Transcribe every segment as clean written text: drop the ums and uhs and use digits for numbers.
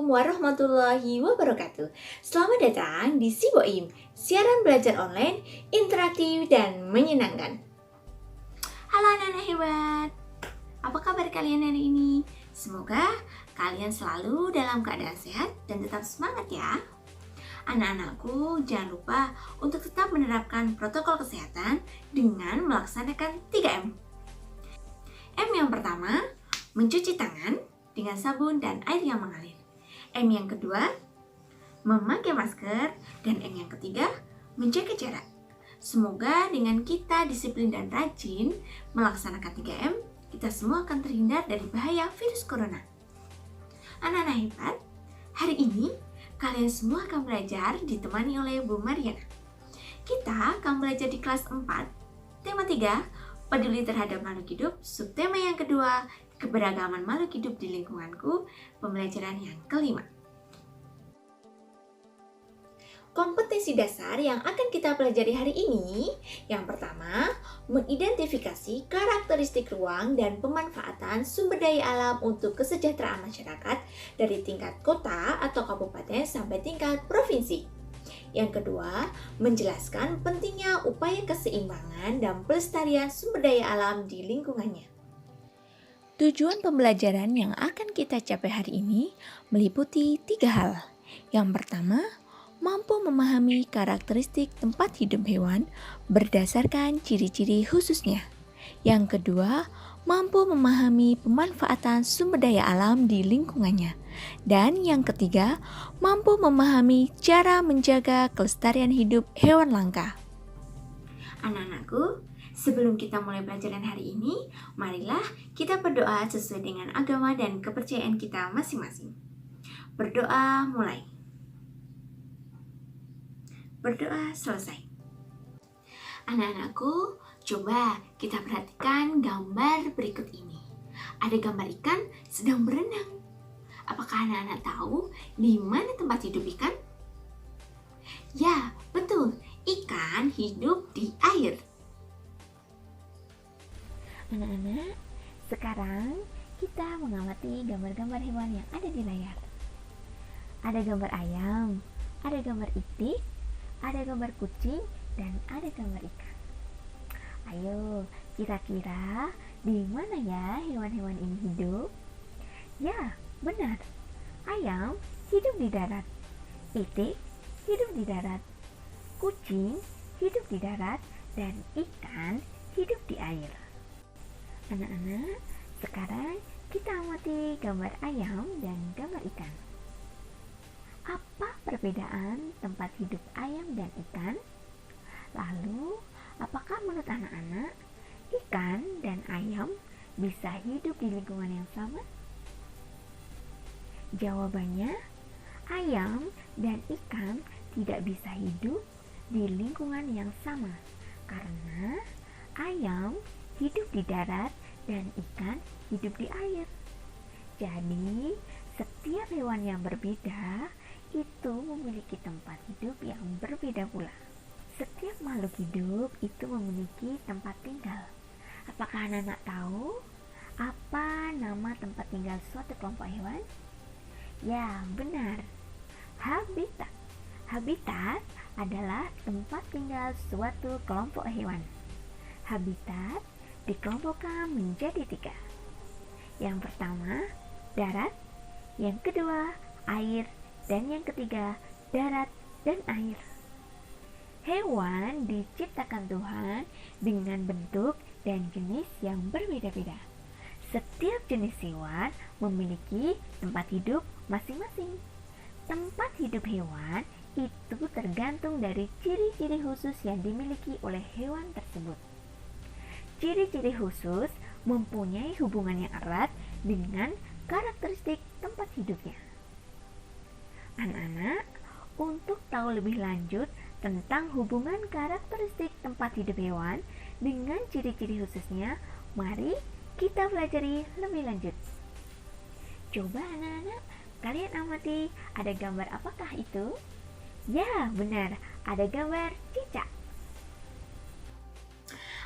warahmatullahi wabarakatuh. Selamat datang di Siboim, siaran belajar online, interaktif dan menyenangkan. Halo anak-anak hebat, apa kabar kalian hari ini? Semoga kalian selalu dalam keadaan sehat dan tetap semangat ya. Anak-anakku, jangan lupa untuk tetap menerapkan protokol kesehatan dengan melaksanakan 3M. M yang pertama, mencuci tangan dengan sabun dan air yang mengalir. M yang kedua, memakai masker. Dan M yang ketiga, menjaga jarak. Semoga dengan kita disiplin dan rajin melaksanakan 3M, kita semua akan terhindar dari bahaya virus corona. Anak-anak hebat, hari ini kalian semua akan belajar ditemani oleh Bu Mariana. Kita akan belajar di kelas 4, tema 3, peduli terhadap makhluk hidup, subtema yang kedua, keberagaman makhluk hidup di lingkunganku, pembelajaran yang kelima. Kompetensi dasar yang akan kita pelajari hari ini, yang pertama, mengidentifikasi karakteristik ruang dan pemanfaatan sumber daya alam untuk kesejahteraan masyarakat dari tingkat kota atau kabupaten sampai tingkat provinsi. Yang kedua, menjelaskan pentingnya upaya keseimbangan dan pelestarian sumber daya alam di lingkungannya. Tujuan pembelajaran yang akan kita capai hari ini meliputi 3 hal. Yang pertama, mampu memahami karakteristik tempat hidup hewan berdasarkan ciri-ciri khususnya. Yang kedua, mampu memahami pemanfaatan sumber daya alam di lingkungannya. Dan yang ketiga, mampu memahami cara menjaga kelestarian hidup hewan langka. Anak-anakku, sebelum kita mulai pelajaran hari ini, marilah kita berdoa sesuai dengan agama dan kepercayaan kita masing-masing. Berdoa mulai. Berdoa selesai. Anak-anakku, coba kita perhatikan gambar berikut ini. Ada gambar ikan sedang berenang. Apakah anak-anak tahu di mana tempat hidup ikan? Ya, betul. Ikan hidup di air. Anak-anak, sekarang kita mengamati gambar-gambar hewan yang ada di layar. Ada gambar ayam, ada gambar itik, ada gambar kucing, dan ada gambar ikan. Ayo, kira-kira di mana ya hewan-hewan ini hidup? Ya, benar. Ayam hidup di darat. Itik hidup di darat. Kucing hidup di darat. Dan ikan hidup di air. Anak-anak, sekarang kita amati gambar ayam dan gambar ikan. Apa perbedaan tempat hidup ayam dan ikan? Lalu, apakah menurut anak-anak ikan dan ayam bisa hidup di lingkungan yang sama? Jawabannya, ayam dan ikan tidak bisa hidup di lingkungan yang sama karena ayam hidup di darat dan ikan hidup di air. Jadi, setiap hewan yang berbeda itu memiliki tempat hidup yang berbeda pula. Setiap makhluk hidup itu memiliki tempat tinggal. Apakah anak-anak tahu apa nama tempat tinggal suatu kelompok hewan? Ya, benar. Habitat. Habitat adalah tempat tinggal suatu kelompok hewan. Habitat dikelompokkan menjadi 3. Yang pertama, darat. Yang kedua, air. Dan yang ketiga, darat dan air. Hewan diciptakan Tuhan dengan bentuk dan jenis yang berbeda-beda. Setiap jenis hewan memiliki tempat hidup masing-masing. Tempat hidup hewan itu tergantung dari ciri-ciri khusus yang dimiliki oleh hewan tersebut. Ciri-ciri khusus mempunyai hubungan yang erat dengan karakteristik tempat hidupnya. Anak-anak, untuk tahu lebih lanjut tentang hubungan karakteristik tempat hidup hewan dengan ciri-ciri khususnya, mari kita pelajari lebih lanjut. Coba anak-anak, kalian amati, ada gambar apakah itu? Ya, benar, ada gambar cicak.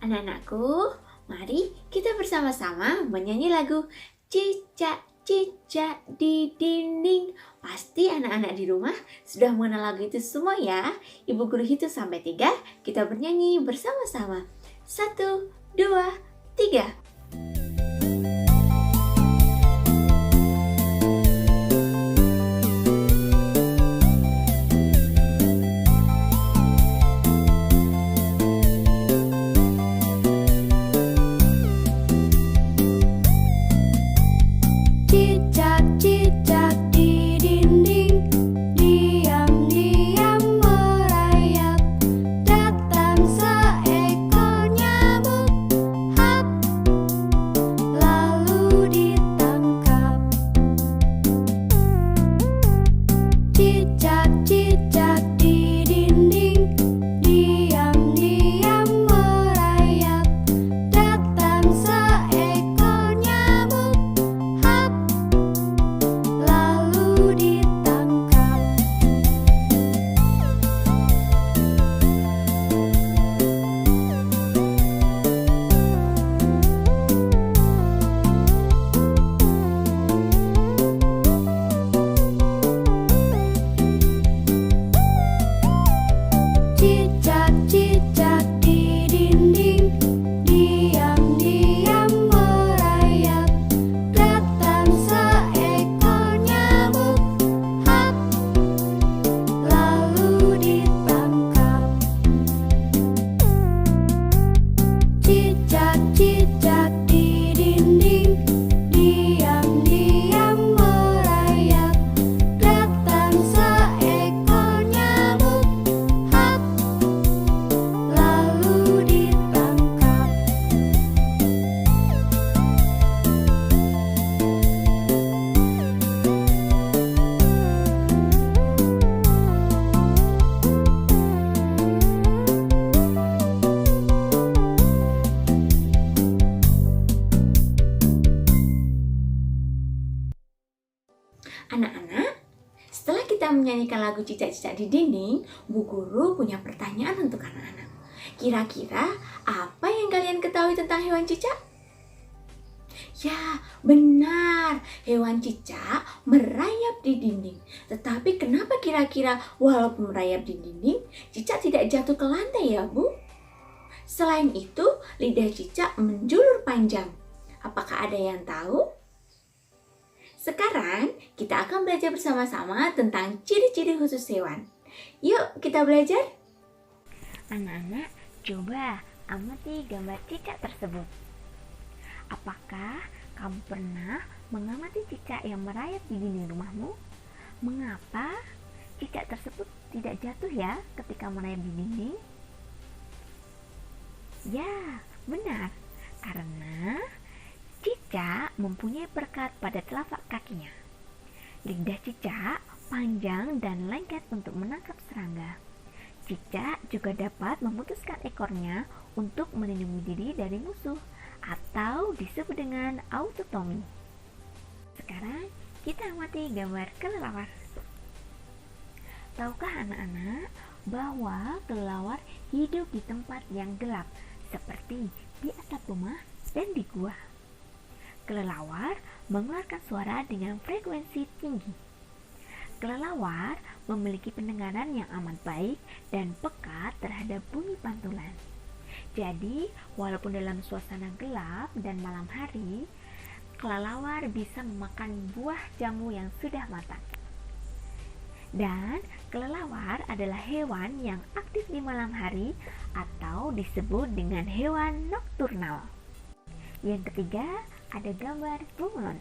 Anak-anakku, mari kita bersama-sama menyanyi lagu Cicak cicak di dinding. Pasti anak-anak di rumah sudah mengenal lagu itu semua ya. Ibu guru hitung sampai 3, kita bernyanyi bersama-sama. 1, 2, 3. Cicak-cicak di dinding, diam-diam merayap. Datang seekor nyamuk, hap, lalu ditangkap. Cicak-cicak di dinding, diam-diam merayap. Datang seekor nyamuk, hap, lalu ditangkap. Cicak-cicak di dinding, diam-diam merayap. Datang seekor nyamuk, hap, lalu ditangkap. Cicak-cicak di dinding, diam-diam merayap. Datang seekor nyamuk, hap, lalu ditangkap. Anak-anak, setelah kita menyanyikan lagu cicak-cicak di dinding, Bu Guru punya pertanyaan untuk anak-anak. Kira-kira apa yang kalian ketahui tentang hewan cicak? Ya, benar. Hewan cicak merayap di dinding. Tetapi kenapa kira-kira walaupun merayap di dinding, cicak tidak jatuh ke lantai ya, Bu? Selain itu, lidah cicak menjulur panjang. Apakah ada yang tahu? Sekarang kita akan belajar bersama-sama tentang ciri-ciri khusus hewan. Yuk kita belajar. Anak-anak, coba amati gambar cicak tersebut. Apakah kamu pernah mengamati cicak yang merayap di dinding rumahmu? Mengapa cicak tersebut tidak jatuh ya ketika merayap di dinding? Ya, benar. Karena cicak mempunyai perekat pada telapak kakinya. Lidah cicak panjang dan lengket untuk menangkap serangga. Cicak juga dapat memutuskan ekornya untuk melindungi diri dari musuh atau disebut dengan autotomi. Sekarang kita amati gambar kelelawar. Tahukah anak-anak bahwa kelelawar hidup di tempat yang gelap seperti di atap rumah dan di gua? Kelelawar mengeluarkan suara dengan frekuensi tinggi. Kelelawar memiliki pendengaran yang amat baik dan peka terhadap bunyi pantulan. Jadi, walaupun dalam suasana gelap dan malam hari, kelelawar bisa memakan buah jamu yang sudah matang. Dan kelelawar adalah hewan yang aktif di malam hari atau disebut dengan hewan nokturnal. Yang ketiga, ada gambar bunglon.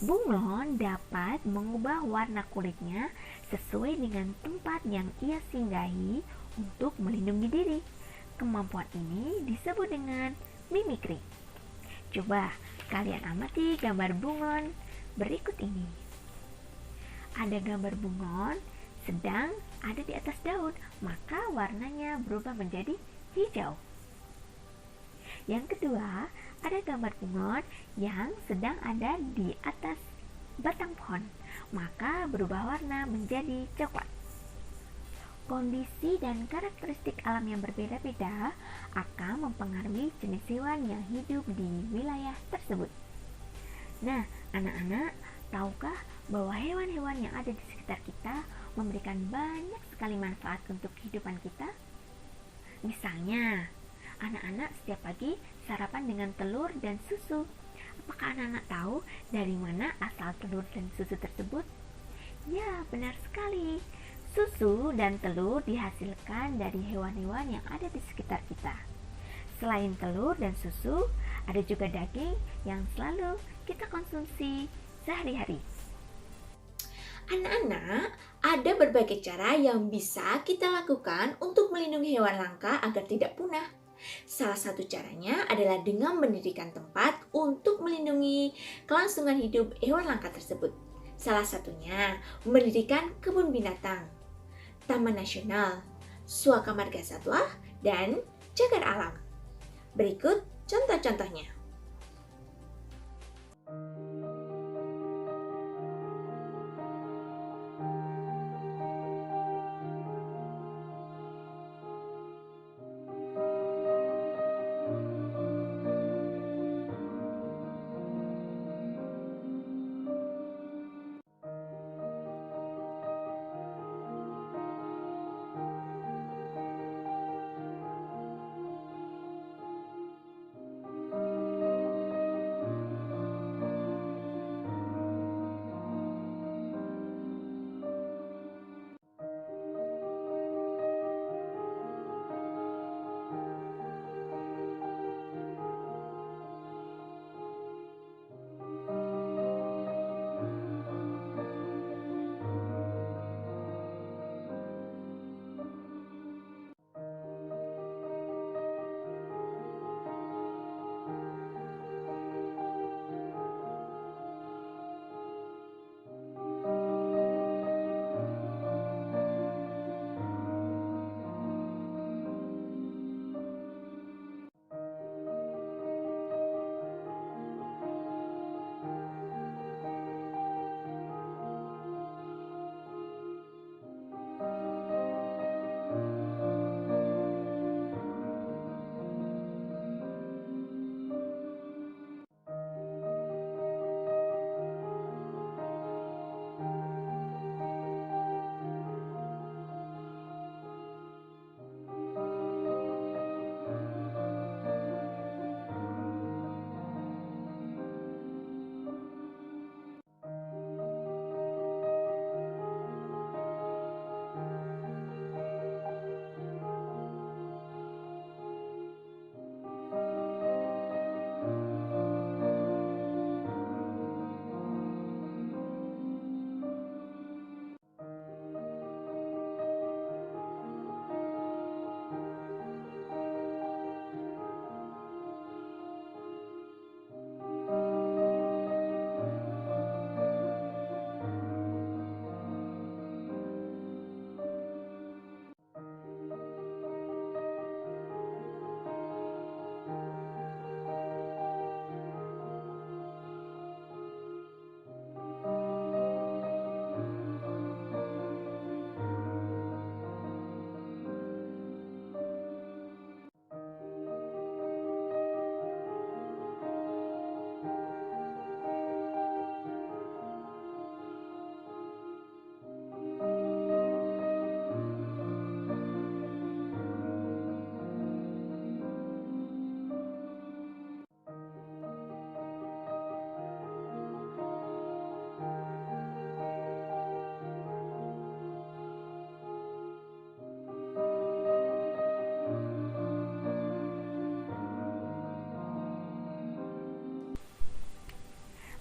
Bunglon dapat mengubah warna kulitnya sesuai dengan tempat yang ia singgahi untuk melindungi diri. Kemampuan ini disebut dengan mimikri. Coba kalian amati gambar bunglon berikut ini. Ada gambar bunglon sedang ada di atas daun, maka warnanya berubah menjadi hijau. Yang kedua, ada gambar bunglon yang sedang ada di atas batang pohon, maka berubah warna menjadi coklat. Kondisi dan karakteristik alam yang berbeda-beda akan mempengaruhi jenis hewan yang hidup di wilayah tersebut. Nah, anak-anak, tahukah bahwa hewan-hewan yang ada di sekitar kita memberikan banyak sekali manfaat untuk kehidupan kita? Misalnya, anak-anak setiap pagi sarapan dengan telur dan susu. Apakah anak-anak tahu dari mana asal telur dan susu tersebut? Ya, benar sekali. Susu dan telur dihasilkan dari hewan-hewan yang ada di sekitar kita. Selain telur dan susu, ada juga daging yang selalu kita konsumsi sehari-hari. Anak-anak, ada berbagai cara yang bisa kita lakukan untuk melindungi hewan langka agar tidak punah. Salah satu caranya adalah dengan mendirikan tempat untuk melindungi kelangsungan hidup hewan langka tersebut. Salah satunya mendirikan kebun binatang, taman nasional, suaka marga satwa, dan cagar alam. Berikut contoh-contohnya.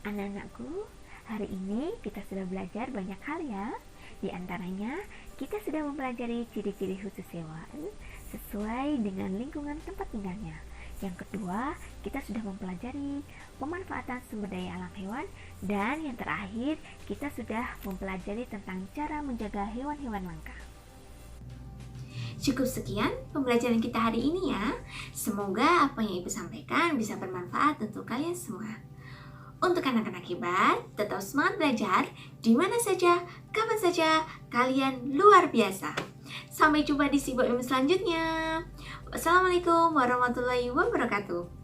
Anak-anakku, hari ini kita sudah belajar banyak hal ya. Di antaranya, kita sudah mempelajari ciri-ciri khusus hewan sesuai dengan lingkungan tempat tinggalnya. Yang kedua, kita sudah mempelajari pemanfaatan sumber daya alam hewan. Dan yang terakhir, kita sudah mempelajari tentang cara menjaga hewan-hewan langka. Cukup sekian pembelajaran kita hari ini ya. Semoga apa yang Ibu sampaikan bisa bermanfaat untuk kalian semua. Untuk anak-anak hebat, tetap semangat belajar di mana saja, kapan saja, kalian luar biasa. Sampai jumpa di Sibo Ilmu selanjutnya. Wassalamualaikum warahmatullahi wabarakatuh.